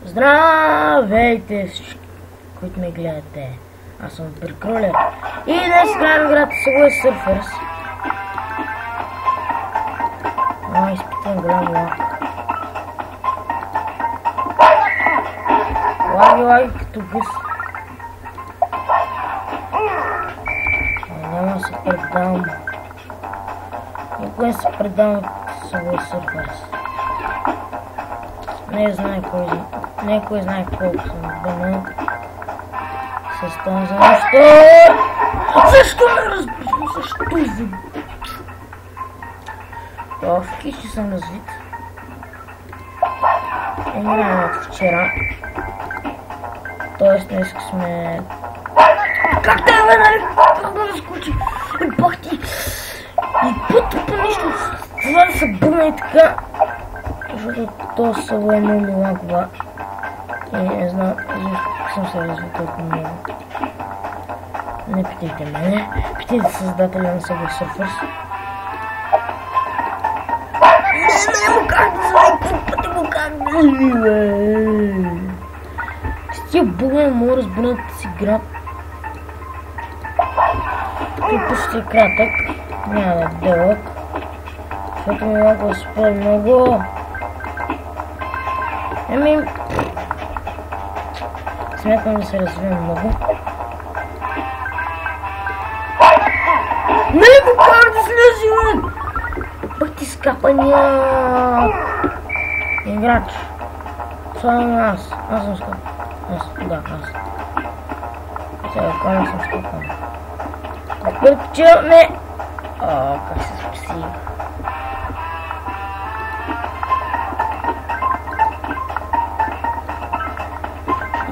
Здравейте всички, които ме гледате. Аз съм Прикролер. И днес играем играта Subway Surfers. Изпитвам голям лак. Лаги като гъс. Няма да се предавам. Никой не се предавам от Subway Surfers. Не кой знае колко съм бънал с това за нещо. Защо не разбирам? Защо? Въпреки че съм развит. Играем от вчера. Тоест днес сме... Как те бе, нали? Как да разкочи? Бах ти! И по-тъпо нещо. Това да се бъгна и така. Защото то Subway е много лагова. И не знам защо съм се развил толкова много. Не питайте мене, питайте създателя на Subway Surfers. Не му как да звъни, пъти му как да звъни. С тия буга не мога да разбърнат си град. Той почти е кратък, няма да е дълъг. Защото ми лагва супер много. Смятам да се развивам много. Нали го кара да слези, бе? Пък ти скапания. Играч. Само аз. Аз съм скапан. Аз. Сега кара съм скапан. Предпочитаме. Как се спаси.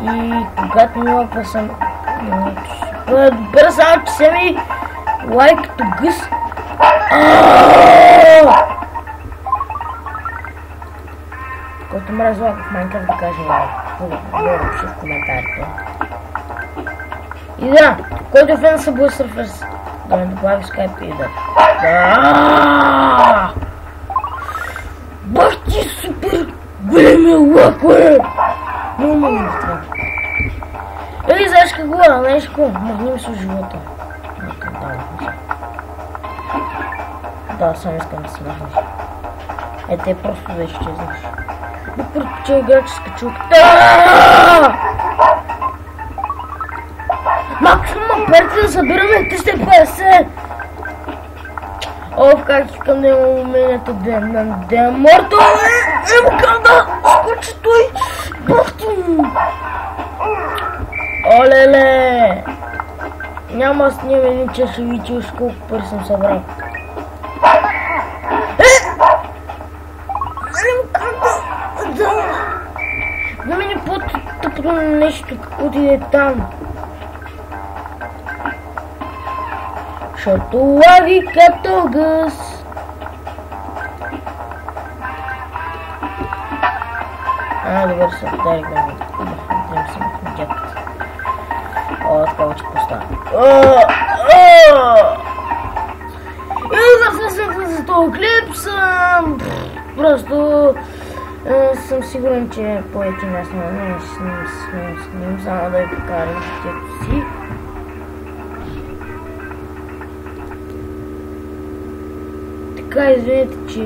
И когато ми лапва съм добре, само че се ми лайк като гъс. Който ме разлага в Майнкрафт да каже лайк в коментарите. И да, който е фен на Subway Surfers да ме добави в Skype и да. Бах ти супер големи лакове! Много много трябва. Ей, знаеш какво? Знаеш какво? Махни ми с живота. Да, само искам да се махнеш. Те просто да изчезнеш. Въпреки че играческа чулка. Максимум парите да събираме 350! Как искам да има умението да е мъртво, не му към да скочи той! Бах ти! Олеле! Няма снимам един час и видиш колко пари съм събрал. Не му към да... Да ми не по-тъпото нещо, отиде там. Защото лаги като гъс. Добре се дай го. Дам се на дядката. Така вече поставя. И за този клип съм... Просто... съм сигурен, че по-един аз не снимам, само да ви покажа детето си. Така, извинете, че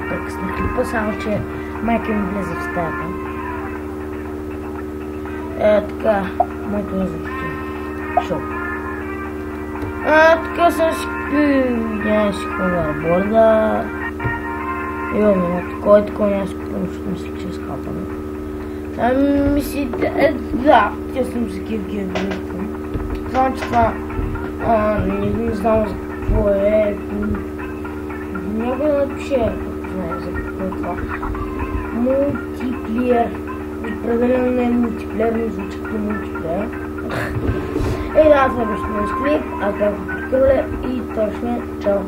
прекъснах клипа, само че майка ми влезе в стаята. Така, моето развитие. Шоу. Така съм си няма си ховерборда. Имаме такова няма си купам, защото мисля, че е скапано. Да, тя съм си гив-гив-гив. Само че това не знам за какво е. Някой да напише, ако знае за какво е това. Мултиплеер. Определено не е мултиплеер, но звучи като мултиплеер. Да, това беше наш клип, аз бях Прикролер и точно чао.